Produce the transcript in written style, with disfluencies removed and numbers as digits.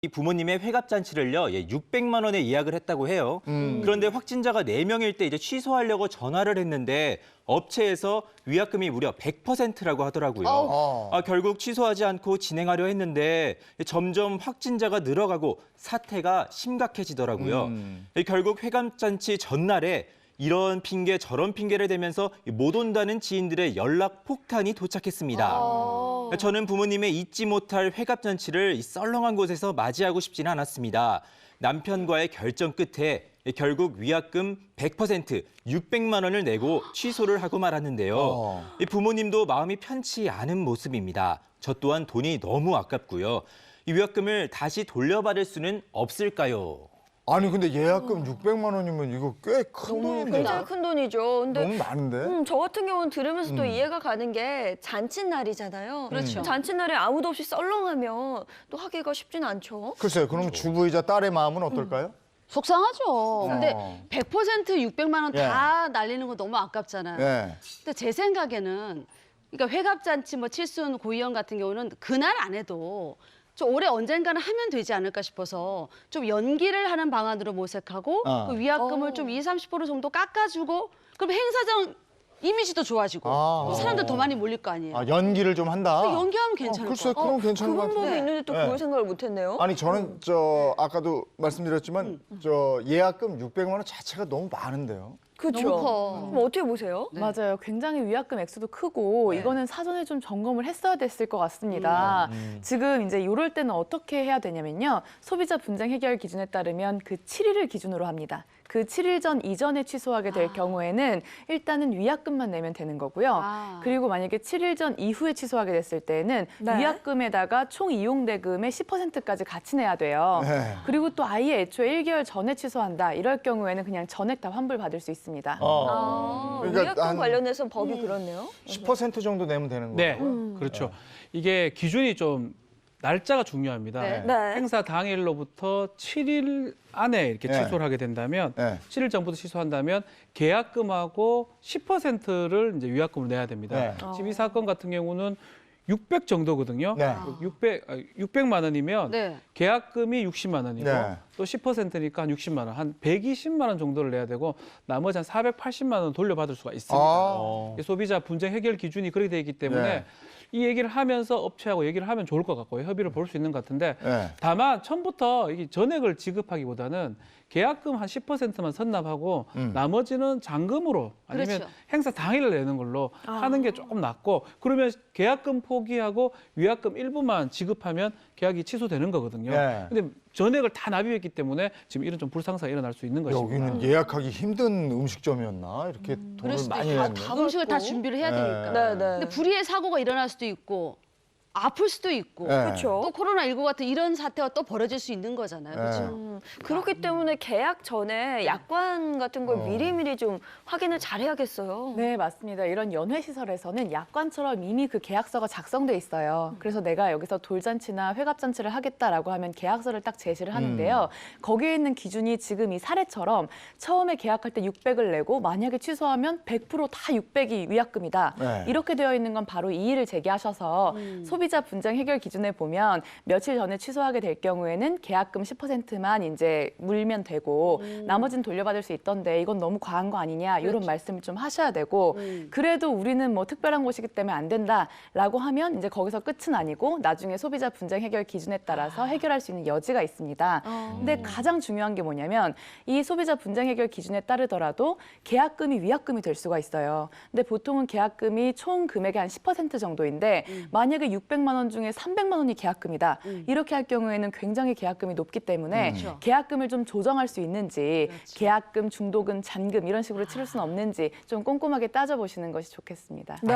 이 부모님의 회갑잔치를요, 600만 원에 예약을 했다고 해요. 그런데 확진자가 4명일 때 이제 취소하려고 전화를 했는데 업체에서 위약금이 무려 100%라고 하더라고요. 결국 취소하지 않고 진행하려 했는데 점점 확진자가 늘어가고 사태가 심각해지더라고요. 결국 회갑잔치 전날에 이런 핑계 저런 핑계를 대면서 못 온다는 지인들의 연락 폭탄이 도착했습니다. 저는 부모님의 잊지 못할 회갑잔치를 이 썰렁한 곳에서 맞이하고 싶지는 않았습니다. 남편과의 결정 끝에 결국 위약금 100% 600만 원을 내고 취소를 하고 말았는데요. 이 부모님도 마음이 편치 않은 모습입니다. 저 또한 돈이 너무 아깝고요. 이 위약금을 다시 돌려받을 수는 없을까요? 아니 근데 예약금 600만 원이면 이거 꽤 큰 돈인데. 굉장히 큰 돈이죠. 근데 너무 많은데? 저 같은 경우는 들으면서 또 이해가 가는 게 잔칫날이잖아요. 그렇죠. 잔칫날에 아무도 없이 썰렁하면 또 하기가 쉽진 않죠. 글쎄요. 그럼 주부이자 딸의 마음은 어떨까요? 속상하죠. 근데 어. 100% 600만 원 예. 다 날리는 거 너무 아깝잖아요. 네. 근데 제 생각에는 그러니까 회갑잔치 뭐 칠순 고이영 같은 경우는 그날 안 해도 좀 올해 언젠가는 하면 되지 않을까 싶어서 좀 연기를 하는 방안으로 모색하고 그 위약금을 좀 20-30% 정도 깎아주고 그럼 행사장 이미지도 좋아지고 또 사람들 더 많이 몰릴 거 아니에요. 연기를 좀 한다. 연기하면 괜찮을 것 글쎄, 같아요. 그럼 괜찮은 그 것 방법이 같은데. 있는데 또 네. 그걸 생각을 못했네요. 아니 저는 아까도 말씀드렸지만 예약금 600만 원 자체가 너무 많은데요. 그렇죠. 너무 커. 그럼 어떻게 보세요? 네. 맞아요. 굉장히 위약금 액수도 크고 이거는 사전에 좀 점검을 했어야 됐을 것 같습니다. 지금 이제 이럴 때는 어떻게 해야 되냐면요. 소비자 분쟁 해결 기준에 따르면 그 7일을 기준으로 합니다. 그 7일 전 이전에 취소하게 될 경우에는 일단은 위약금만 내면 되는 거고요. 그리고 만약에 7일 전 이후에 취소하게 됐을 때는 네. 위약금에다가 총 이용 대금의 10%까지 같이 내야 돼요. 네. 그리고 또 아예 애초에 1개월 전에 취소한다. 이럴 경우에는 그냥 전액 다 환불받을 수 있습니다. 그러니까 위약금 한 관련해서 법이 그렇네요. 10% 정도 내면 되는 네, 거예요. 그렇죠. 이게 기준이 좀 날짜가 중요합니다. 네. 네. 행사 당일로부터 7일 안에 이렇게 네. 취소를 하게 된다면, 네. 7일 전부터 취소한다면 계약금하고 10%를 이제 위약금을 내야 됩니다. 네. 지금 이 사건 같은 경우는 600 정도거든요. 네. 600만 원이면 네. 계약금이 60만 원이고 네. 또 10%니까 한 60만 원, 한 120만 원 정도를 내야 되고 나머지 한 480만 원 돌려받을 수가 있습니다. 이 소비자 분쟁 해결 기준이 그렇게 되어 있기 때문에 네. 이 얘기를 하면서 업체하고 얘기를 하면 좋을 것 같고요. 협의를 볼 수 있는 것 같은데 네. 다만 처음부터 이게 전액을 지급하기보다는 계약금 한 10%만 선납하고 나머지는 잔금으로 아니면 그렇죠. 행사 당일을 내는 걸로 하는 게 조금 낫고 그러면 계약금 포기하고 위약금 일부만 지급하면 계약이 취소되는 거거든요. 네. 근데 전액을 다 납입했기 때문에 지금 이런 좀 불상사가 일어날 수 있는 것입니다. 여기는 예약하기 힘든 음식점이었나? 이렇게 그럴 돈을 수도 많이 있고 냈네. 음식을 다 준비를 해야 되니까. 네, 네. 근데 불의의 사고가 일어날 수도 있고 아플 수도 있고 네. 그렇죠. 또 코로나19 같은 이런 사태가 또 벌어질 수 있는 거잖아요. 그렇죠? 그렇기 때문에 계약 전에 약관 같은 걸 미리미리 좀 확인을 잘 해야겠어요. 네, 맞습니다. 이런 연회시설에서는 약관처럼 이미 그 계약서가 작성돼 있어요. 그래서 내가 여기서 돌잔치나 회갑잔치를 하겠다라고 하면 계약서를 딱 제시를 하는데요. 거기에 있는 기준이 지금 이 사례처럼 처음에 계약할 때 600을 내고 만약에 취소하면 100%다 600이 위약금이다. 네. 이렇게 되어 있는 건 바로 이의를 제기하셔서 소비자 분쟁 해결 기준에 보면 며칠 전에 취소하게 될 경우에는 계약금 10%만 이제 물면 되고 나머지는 돌려받을 수 있던데 이건 너무 과한 거 아니냐 이런 말씀을 좀 하셔야 되고 그래도 우리는 뭐 특별한 곳이기 때문에 안 된다라고 하면 이제 거기서 끝은 아니고 나중에 소비자 분쟁 해결 기준에 따라서 해결할 수 있는 여지가 있습니다. 근데 가장 중요한 게 뭐냐면 이 소비자 분쟁 해결 기준에 따르더라도 계약금이 위약금이 될 수가 있어요. 근데 보통은 계약금이 총 금액의 한 10% 정도인데 만약에 600만 원 중에 300만 원이 계약금이다. 이렇게 할 경우에는 굉장히 계약금이 높기 때문에 계약금을 좀 조정할 수 있는지 계약금, 중도금, 잔금 이런 식으로 치를 수는 없는지 좀 꼼꼼하게 따져보시는 것이 좋겠습니다. 네.